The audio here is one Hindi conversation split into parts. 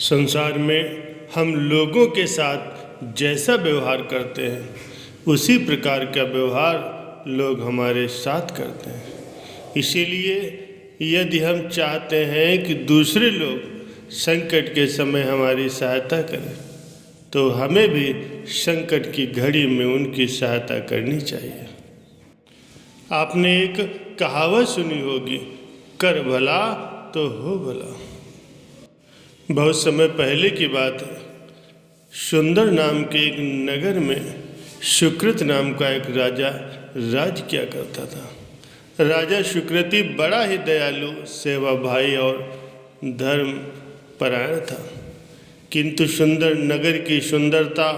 संसार में हम लोगों के साथ जैसा व्यवहार करते हैं उसी प्रकार का व्यवहार लोग हमारे साथ करते हैं। इसीलिए यदि हम चाहते हैं कि दूसरे लोग संकट के समय हमारी सहायता करें तो हमें भी संकट की घड़ी में उनकी सहायता करनी चाहिए। आपने एक कहावत सुनी होगी, कर भला तो हो भला। बहुत समय पहले की बात है। सुंदर नाम के एक नगर में सुकृत नाम का एक राजा राज किया करता था। राजा सुकृति बड़ा ही दयालु, सेवा भाई और धर्म परायण था, किंतु सुंदर नगर की सुंदरता,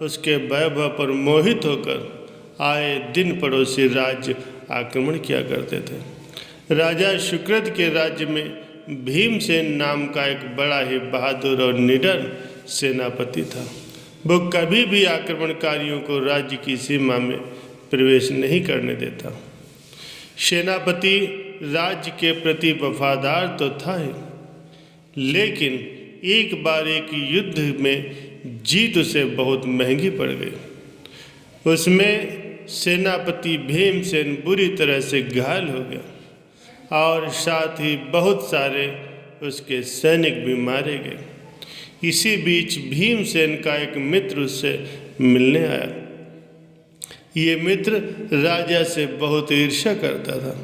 उसके वैभव पर मोहित होकर आए दिन पड़ोसी राज्य आक्रमण किया करते थे। राजा सुकृत के राज्य में भीमसेन नाम का एक बड़ा ही बहादुर और निडर सेनापति था। वो कभी भी आक्रमणकारियों को राज्य की सीमा में प्रवेश नहीं करने देता। सेनापति राज्य के प्रति वफादार तो था ही, लेकिन एक बार एक युद्ध में जीत उसे बहुत महंगी पड़ गई। उसमें सेनापति भीमसेन बुरी तरह से घायल हो गया और साथ ही बहुत सारे उसके सैनिक भी मारे गए। इसी बीच भीमसेन का एक मित्र उससे मिलने आया। ये मित्र राजा से बहुत ईर्ष्या करता था।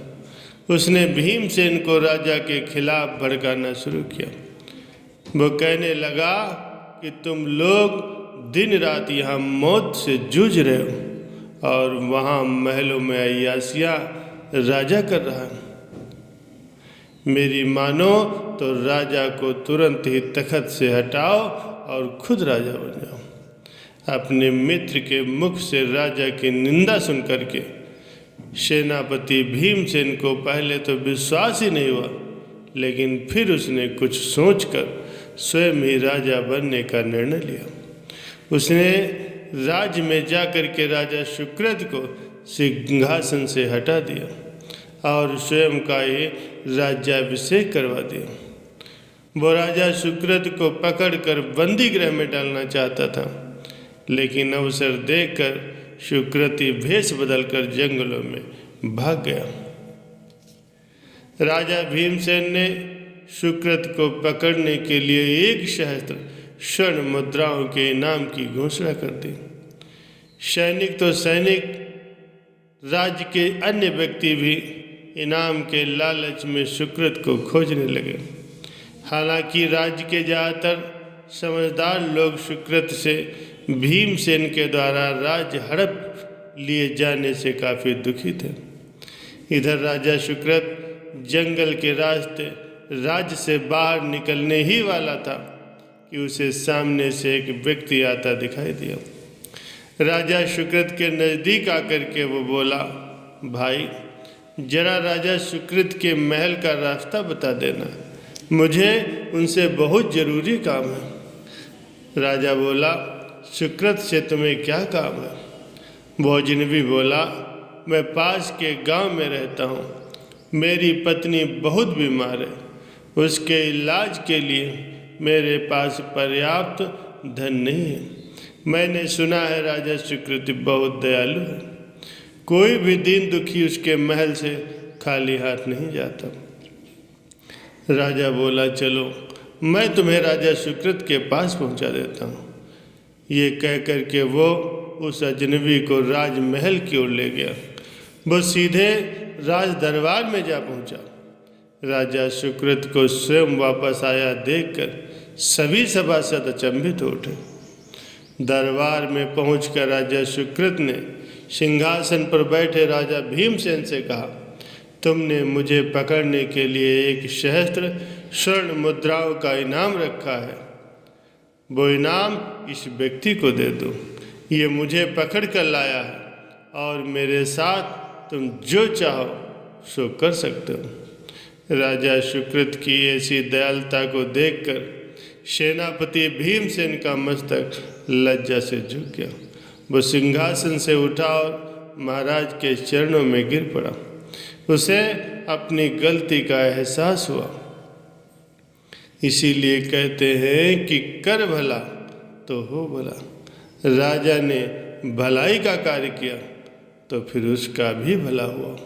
उसने भीमसेन को राजा के खिलाफ भड़काना शुरू किया। वो कहने लगा कि तुम लोग दिन रात यहाँ मौत से जूझ रहे हो और वहाँ महलों में अय्यासियाँ राजा कर रहा है। मेरी मानो तो राजा को तुरंत ही तख्त से हटाओ और खुद राजा बन जाओ। अपने मित्र के मुख से राजा की निंदा सुन करके सेनापति भीमसेन को पहले तो विश्वास ही नहीं हुआ, लेकिन फिर उसने कुछ सोचकर स्वयं ही राजा बनने का निर्णय लिया। उसने राज्य में जाकर के राजा सुकृत को सिंहासन से हटा दिया और स्वयं का ही राज्याभिषेक करवा दिया। वो राजा सुकृत को पकड़कर बंदी गृह में डालना चाहता था, लेकिन अवसर देखकर सुकृति भेष बदलकर जंगलों में भाग गया। राजा भीमसेन ने सुकृत को पकड़ने के लिए 1 सहस्त्र स्वर्ण मुद्राओं के इनाम की घोषणा कर दी। सैनिक तो सैनिक, राज्य के अन्य व्यक्ति भी इनाम के लालच में सुकृत को खोजने लगे। हालांकि राज्य के ज़्यादातर समझदार लोग सुकृत से भीमसेन के द्वारा राज्य हड़प लिए जाने से काफ़ी दुखी थे। इधर राजा सुकृत जंगल के रास्ते राज्य से बाहर निकलने ही वाला था कि उसे सामने से एक व्यक्ति आता दिखाई दिया। राजा सुकृत के नज़दीक आकर के वो बोला, भाई जरा राजा सुकृत के महल का रास्ता बता देना, मुझे उनसे बहुत ज़रूरी काम है। राजा बोला, सुकृत से तुम्हें क्या काम है? भोजनवी बोला, मैं पास के गांव में रहता हूँ। मेरी पत्नी बहुत बीमार है, उसके इलाज के लिए मेरे पास पर्याप्त धन नहीं है। मैंने सुना है राजा सुकृत बहुत दयालु है, कोई भी दीन दुखी उसके महल से खाली हाथ नहीं जाता। राजा बोला, चलो मैं तुम्हें राजा सुकृत के पास पहुंचा देता हूँ। ये कह कर के वो उस अजनबी को राजमहल की ओर ले गया। वो सीधे राज दरबार में जा पहुंचा। राजा सुकृत को स्वयं वापस आया देखकर सभी सभासद अचंभित हो उठे। दरबार में पहुंचकर राजा सुकृत ने सिंहासन पर बैठे राजा भीमसेन से कहा, तुमने मुझे पकड़ने के लिए 1 सहस्त्र स्वर्ण मुद्राओं का इनाम रखा है। वो इनाम इस व्यक्ति को दे दो। ये मुझे पकड़ कर लाया है और मेरे साथ तुम जो चाहो सो कर सकते हो। राजा सुकृत की ऐसी दयालुता को देखकर सेनापति भीमसेन का मस्तक लज्जा से झुक गया। वो सिंहासन से उठा और महाराज के चरणों में गिर पड़ा। उसे अपनी गलती का एहसास हुआ। इसीलिए कहते हैं कि कर भला तो हो भला। राजा ने भलाई का कार्य किया तो फिर उसका भी भला हुआ।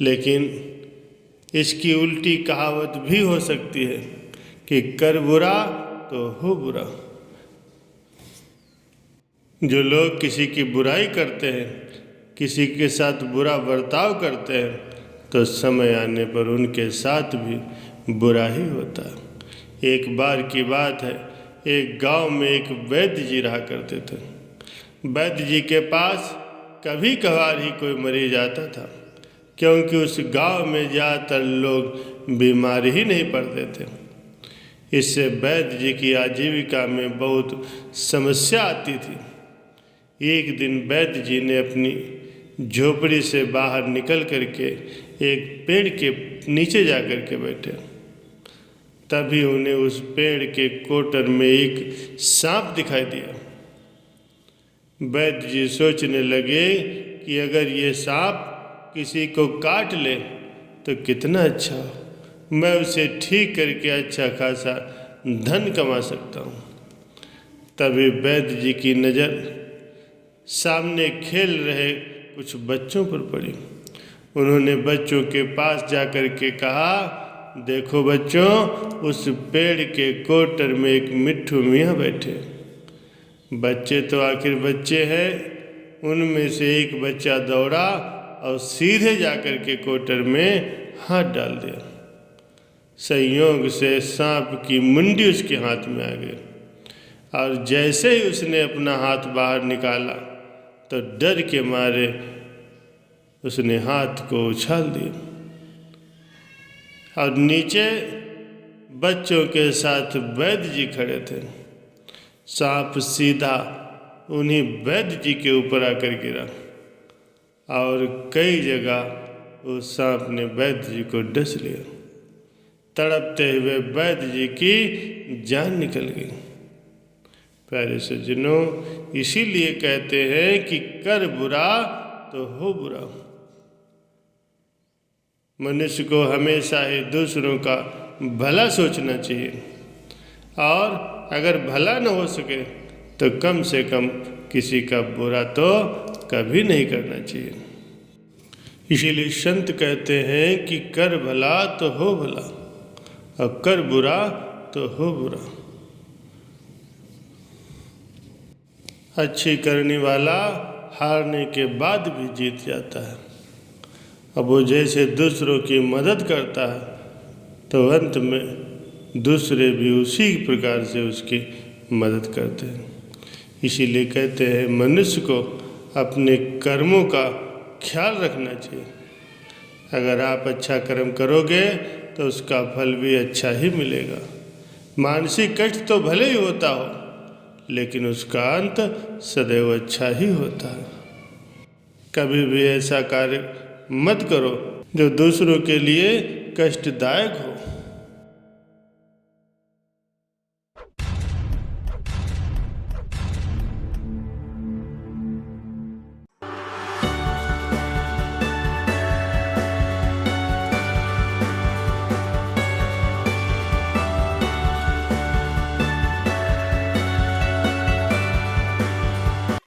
लेकिन इसकी उल्टी कहावत भी हो सकती है कि कर बुरा तो हो बुरा। जो लोग किसी की बुराई करते हैं, किसी के साथ बुरा बर्ताव करते हैं, तो समय आने पर उनके साथ भी बुरा ही होता है। एक बार की बात है, एक गांव में एक वैद्य जी रहा करते थे। वैद्य जी के पास कभी कभार ही कोई मरीज आता था, क्योंकि उस गांव में ज़्यादातर लोग बीमार ही नहीं पड़ते थे। इससे वैद्य जी की आजीविका में बहुत समस्या आती थी। एक दिन वैद्य जी ने अपनी झोपड़ी से बाहर निकल करके एक पेड़ के नीचे जा कर के बैठे। तभी उन्हें उस पेड़ के कोटर में एक सांप दिखाई दिया। वैद्य जी सोचने लगे कि अगर ये सांप किसी को काट ले तो कितना अच्छा हो, मैं उसे ठीक करके अच्छा खासा धन कमा सकता हूँ। तभी वैद्य जी की नज़र सामने खेल रहे कुछ बच्चों पर पड़ी। उन्होंने बच्चों के पास जाकर के कहा, देखो बच्चों, उस पेड़ के कोटर में एक मिट्ठू मियाँ बैठे। बच्चे तो आखिर बच्चे हैं। उनमें से एक बच्चा दौड़ा और सीधे जाकर के कोटर में हाथ डाल दिया। संयोग से सांप की मुंडी उसके हाथ में आ गई, और जैसे ही उसने अपना हाथ बाहर निकाला तो डर के मारे उसने हाथ को उछाल दिया, और नीचे बच्चों के साथ वैद्य जी खड़े थे। सांप सीधा उन्हीं वैद्य जी के ऊपर आकर गिरा, और कई जगह उस सांप ने वैद्य जी को डस लिया। तड़पते हुए वैद्य जी की जान निकल गई। प्यारे सज्जनों, इसीलिए कहते हैं कि कर बुरा तो हो बुरा। मनुष्य को हमेशा ही दूसरों का भला सोचना चाहिए, और अगर भला न हो सके तो कम से कम किसी का बुरा तो कभी नहीं करना चाहिए। इसीलिए संत कहते हैं कि कर भला तो हो भला, और कर बुरा तो हो बुरा। अच्छी करने वाला हारने के बाद भी जीत जाता है। अब वो जैसे दूसरों की मदद करता है तो अंत में दूसरे भी उसी प्रकार से उसकी मदद करते हैं। इसीलिए कहते हैं मनुष्य को अपने कर्मों का ख्याल रखना चाहिए। अगर आप अच्छा कर्म करोगे तो उसका फल भी अच्छा ही मिलेगा। मानसिक कष्ट तो भले ही होता हो, लेकिन उसका अंत सदैव अच्छा ही होता है। कभी भी ऐसा कार्य मत करो जो दूसरों के लिए कष्टदायक हो।